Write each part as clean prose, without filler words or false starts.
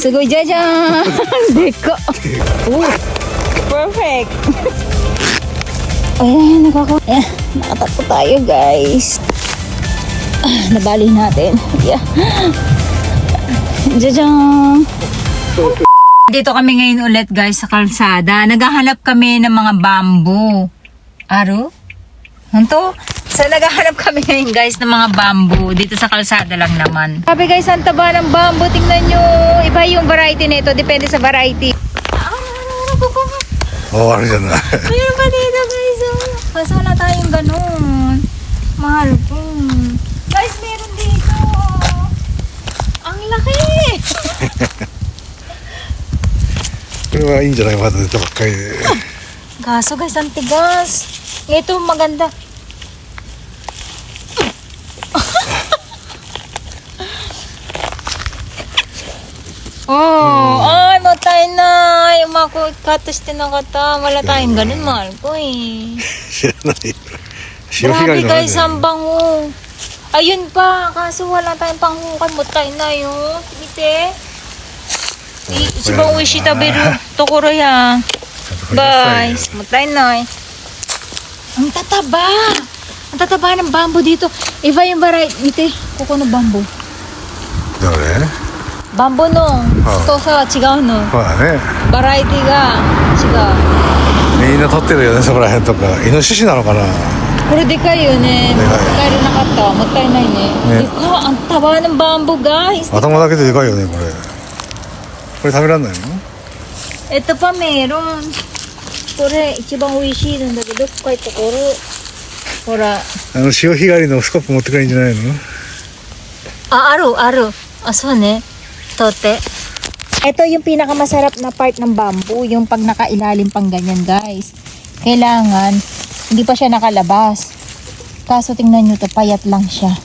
Sugoy jajan! Deko! Perfect! Ayan, nakatakot tayo guys. Nabali natin. Yeah. Jajan! Dito kami ngayon ulit guys sa kalsada. Naghahanap kami ng mga bamboo. Aro? Hanto? So naghahanap kami ngayon guys ng mga bamboo. Dito sa kalsada lang naman. Sabi guys, ang taba ng bamboo. Tingnan nyo. Iba yung variety nito. Depende sa variety. Oh, ano dyan na? Mayroon pa dito guys. Kaso wala tayong ganun. Mahal po. Guys, meron dito. Ang laki. Pero ay hindi na yung mata dito bakay. Kaso guys, ang tigas. Ito maganda. Ay, matay na. Yung mga katos tinakata. Wala tayong ganun, mahal ko eh. Grabe guys, ang bango. Ayun pa, kaso wala tayong panghukan. Matay na yun. Bite. Ichibang uishi taberu tokoro ya. Guys, matay na eh. Ang tataba. Ang tataba ng bamboo dito. Iba yung variety. Bite, kuko no bamboo. Dore? Bamboo no. Tosa wa chigau no. まあね。バラエティが違う。みんな撮ってるよね、そこら辺とか。イノシシなのかな。これでかいよね。でかい使えなかった。もったいないね。でかっ。ang taba ng bamboo guys. 頭だけででかいよね、これ。これ食べられないの？ Ito pa meron. これ一番美味しいんだけど、深いところ。ほら。潮干狩りのスコップ持ってくれんじゃないの？あるある。あ、そうね。Tote. Ito yung pinakamasarap na part ng bamboo, yung pag nakailalim pang ganyan guys. Kailangan, hindi pa siya nakalabas. Kaso tingnan nyo to, payat lang siya.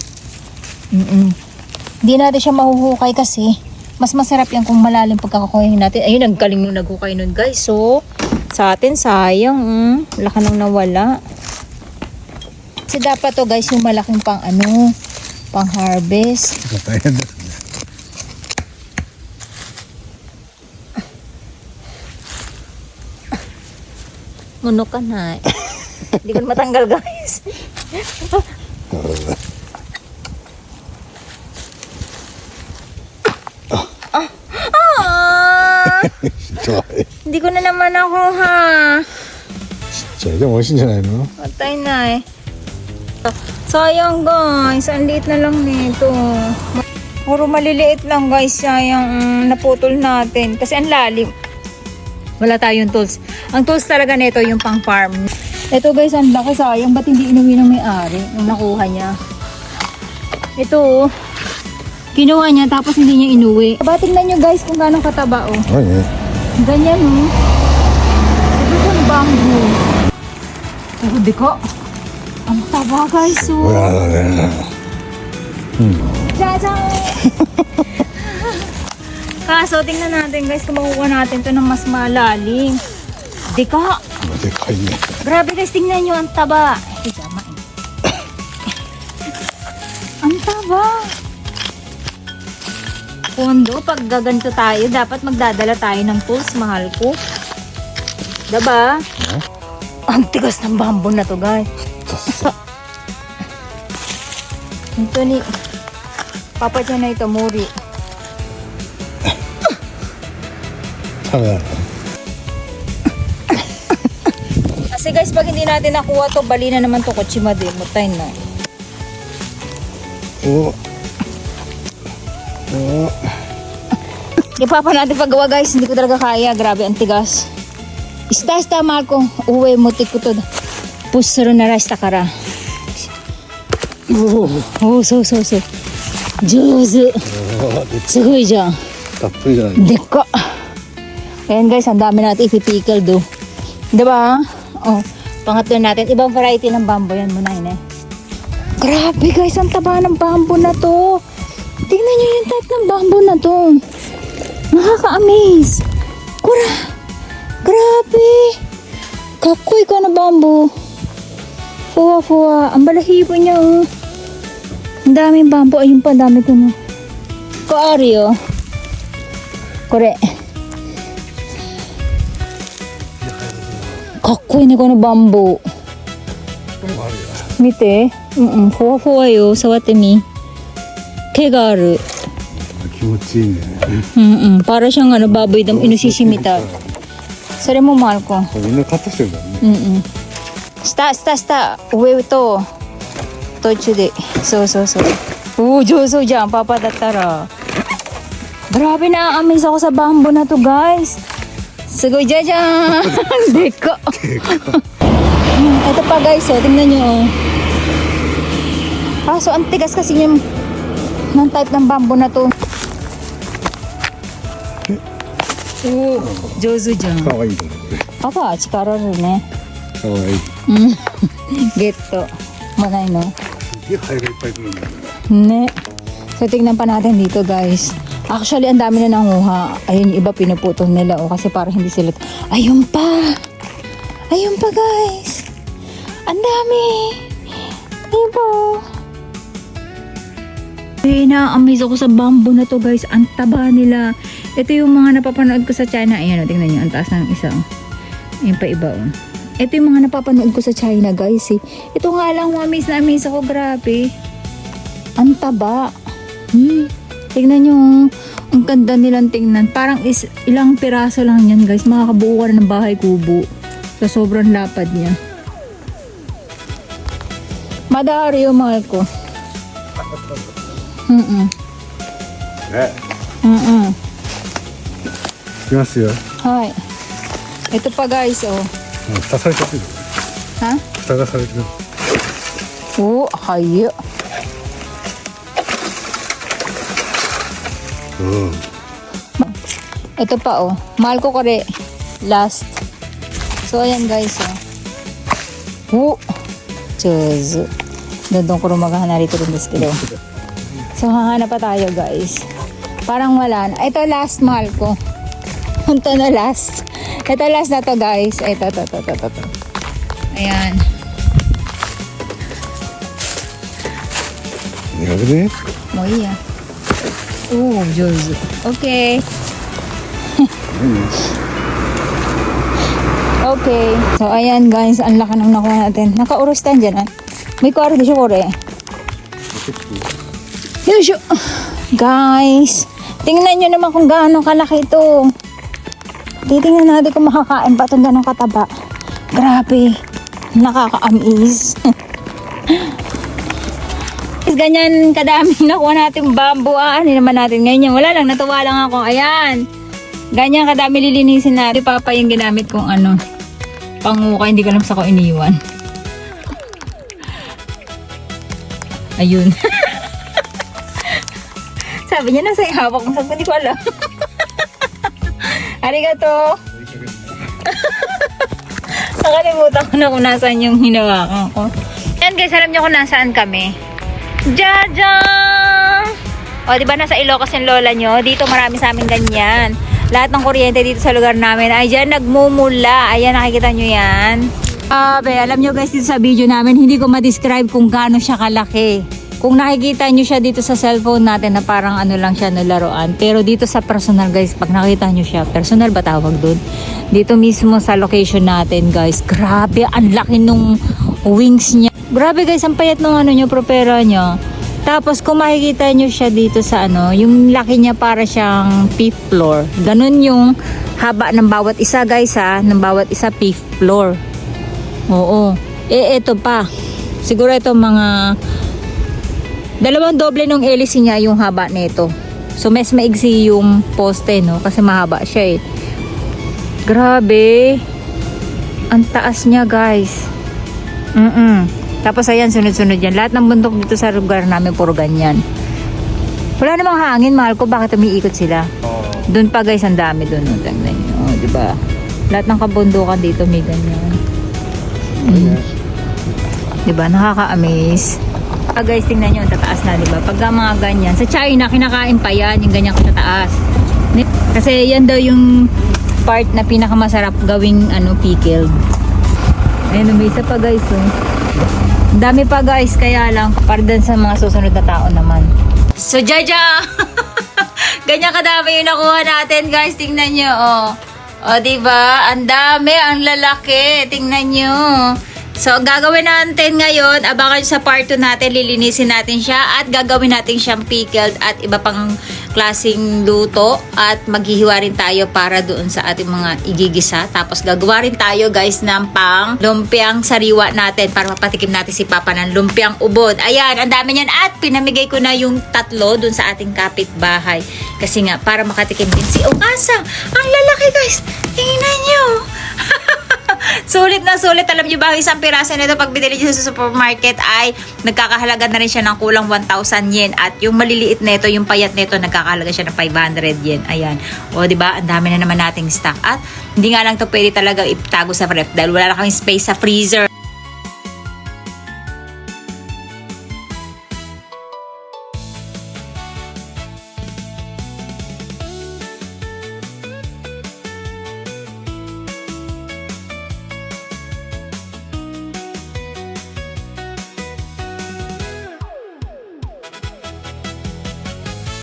Hindi natin siya mahuhukay kasi, mas masarap yan kung malalim pagkakakuhin natin. Ayun, ang galing nung naghukay nun guys. So, sa atin sayang, laki nang nawala. Kasi dapat to guys, yung malaking pang pang harvest. Munok ka na. Hindi ko matanggal guys. Hindi ko na naman ako ha. それでも美味しいんじゃないの？ Patay na eh. Sayang guys. Ang liit na lang nito. Puro maliliit lang guys. Sayang naputol natin. Kasi ang lalim. Wala tayong tools. Ang tools talaga nito yung pang farm. Ito guys, ang laki sayang. Ba't hindi inuwi ng may-ari nung nakuha niya? Ito, kinuha niya tapos hindi niya inuwi. Tingnan nyo guys kung gano'ng kataba oh. Ay, Ganyan oh. Ito yung bamboo. Pero di ko. Ang taba guys oh. wala na. Jajang! Kaso, tingnan natin guys kung makukuha natin ito ng mas malalim. Dika! Dekay ne. Grabe guys, tingnan nyo ang taba. Tama eh. Ang taba. Pondo, pag gaganto tayo, dapat magdadala tayo ng tools, mahal ko. Diba? Ang tigas ng bamboo na to guys. Ito ni Papa dyan na ito, Muri. Kasi guys, pag hindi natin nakuha to, bali na naman to kotsima din. Mutay na. Di pa natin paggawa guys, hindi ko talaga kaya. Grabe, ang tigas. Ista mahal ko. Uwe, mutik ko to. Pusaro na rice takara. So. Juicy. Sugoi dyan. たっぷりじゃないの？ Deka. Ayan guys, ang dami natin ipipikil do. Diba? Oh, pangatlo natin. Ibang variety ng bamboo yan muna yun eh. Grabe guys, ang taba ng bamboo na to. Tingnan nyo yung type ng bamboo na to. Nakaka-amaze. Grabe. Kakoy ka na bamboo. Fuwa. Ang balahibo niya oh. Ang daming bamboo. Ayun pa, dami ko no. Koari oh. これ。かっこいいね、このバンボー。 これもあるよ。見て。ふわふわよ。触ってみ。毛がある。気持ちいいね。Para siyang baboy dam inusisimita. Sare mo, mahal ko. みんなカットしてるんだね。Sta. Uwi ito. Tocho de. So. Joso dyan. Papadattara. Grabe na. Amaze ako sa bamboo na to, guys. Sugoy jajan. Deko. Ito pa, guys. Oh. Tingnan nyo. Oh. Kaso ang tigas kasi yung ng type ng bamboo na to. Joso dyan. かわいいと思う。パパは力あるね。かわいい。ゲット。Manay no? すげえハエがいっぱい来るんだよNe.ね。So tignan pa natin dito, guys. Actually, ang dami na nanguha. Ayun, yung iba pinuputol nila. O, kasi para hindi sila... Ayun pa! Ayun pa, guys! Ang dami! Ayun pa, oh. Na-amaze ako sa bamboo na to, guys. Ang taba nila. Ito yung mga napapanood ko sa China. Ayan, tingnan nyo. Ang taas ng isa. Ayan pa iba, oh. Ito yung mga napapanood ko sa China, guys. Eh. Ito nga lang, amaze na amaze ako. Grabe. Ang taba. Tingnan nyo. Ang ganda nilang tingnan. Parang ilang piraso lang yan, guys. Makakabuo ka na ng bahay kubo. Sa sobrang lapad niya. Madari yung mahal ko. ね。いきますよ。はい。Ito pa, guys, oh. 蓋されちゃってる。Ha? 蓋がされてる。 Oh, hayo. うん。 Ito pa, oh. Mahal ko kore. Last. So, ayan, guys, oh. Oh. Chuzu. Doon ko rumagahan rito rin des kilo. So, hahanap pa tayo, guys. Parang wala na. Ito, last, mahal ko. Ito na last. Ito last na to, guys. Ito. Ayan. やるね。 Mo iya. Oh, Jozu. Okay. Okay. So, ayan, guys. Ang laki ng nakuha natin. Naka-urustan dyan, ah. May kuwari di siya kore. Yosho. Guys. Tingnan nyo naman kung gaano kalaki ito. Titingnan natin kung makakain pa itong ganong kataba. Grabe. Nakaka-amaze. Ganyan kadami nakuha natin bamboo. Ano naman natin ganyan. Wala lang. Natuwa lang ako. Ayan. Ganyan kadami lilinisin natin. Papa yung ginamit kong ano. Panguka. Hindi ko alam sa ko iniwan. Ayun. Sabi niya nasa ihawak mo. Sabi ko, hindi ko alam. Arigato. Nakalimutan ko na kung nasaan yung hinawakan ko. Yan, guys, alam niyo kung nasaan kami. Jajang! O, diba nasa Ilocos yung lola nyo? Dito marami sa amin ganyan. Lahat ng kuryente dito sa lugar namin ay dyan nagmumula. Ayan, nakikita nyo yan. Alam nyo, guys, dito sa video namin, hindi ko ma-describe kung gaano siya kalaki. Kung nakikita nyo siya dito sa cellphone natin na parang ano lang siya na laruan. Pero dito sa personal, guys, pag nakita nyo siya, personal ba tawag doon? Dito mismo sa location natin, guys. Grabe, ang laki nung wings niya. Grabe, guys, ang payat nung ano nyo, propera niya. Tapos kung makikita nyo siya dito sa ano, yung laki niya para siyang fifth floor. Ganun yung haba ng bawat isa, guys, ha. Ng bawat isa fifth floor. Oo. Ito pa. Siguro ito mga... Dalawang doble nung hélice niya yung haba nito. So, mas maigsi yung poste, no? Kasi mahaba siya, eh. Grabe. Ang taas niya, guys. Tapos, ayan, sunod-sunod yan. Lahat ng bundok dito sa lugar namin, puro ganyan. Wala namang hangin, mahal ko. Bakit umiikot sila? Doon pa, guys, ang dami doon. No? Tingnan nyo. Oh, diba? Lahat ng kabundukan dito may ganyan. Diba? Nakaka-amaze. Guys, tingnan nyo, tataas na, diba? Pagka mga ganyan, sa China, kinakain pa yan, yung ganyan ko sa taas. Kasi yan daw yung part na pinakamasarap gawing pickled. Ayun, may isa pa, guys, oh. Dami pa, guys, kaya lang, para din sa mga susunod na tao naman. So, Jaja! Ganyan kadami yung nakuha natin, guys. Tingnan nyo, oh. O, diba? Ang dami, ang lalaki. Tingnan nyo. So, ang gagawin natin ngayon, abangan sa part 2 natin, lilinisin natin siya at gagawin natin siyang pickled at iba pang klaseng luto at maghihiwa rin tayo para doon sa ating mga igigisa. Tapos gagawa rin tayo, guys, ng pang lumpiang sariwa natin para mapatikim natin si Papa ng lumpiang ubod. Ayan, ang dami niyan at pinamigay ko na yung 3 doon sa ating kapitbahay. Kasi nga, para makatikim din si Okasa. Ang lalaki, guys. Tingnan nyo. Sulit na sulit. Alam niyo ba, ang isang piraso nito pag binili niyo sa supermarket ay nagkakahalaga na rin siya ng kulang 1,000 yen. At yung maliliit nito, yung payat nito, nagkakahalaga siya ng 500 yen. Ayan. O, diba? Ang dami na naman nating stock. At hindi nga lang to pwede talaga itago sa ref dahil wala na kaming space sa freezer.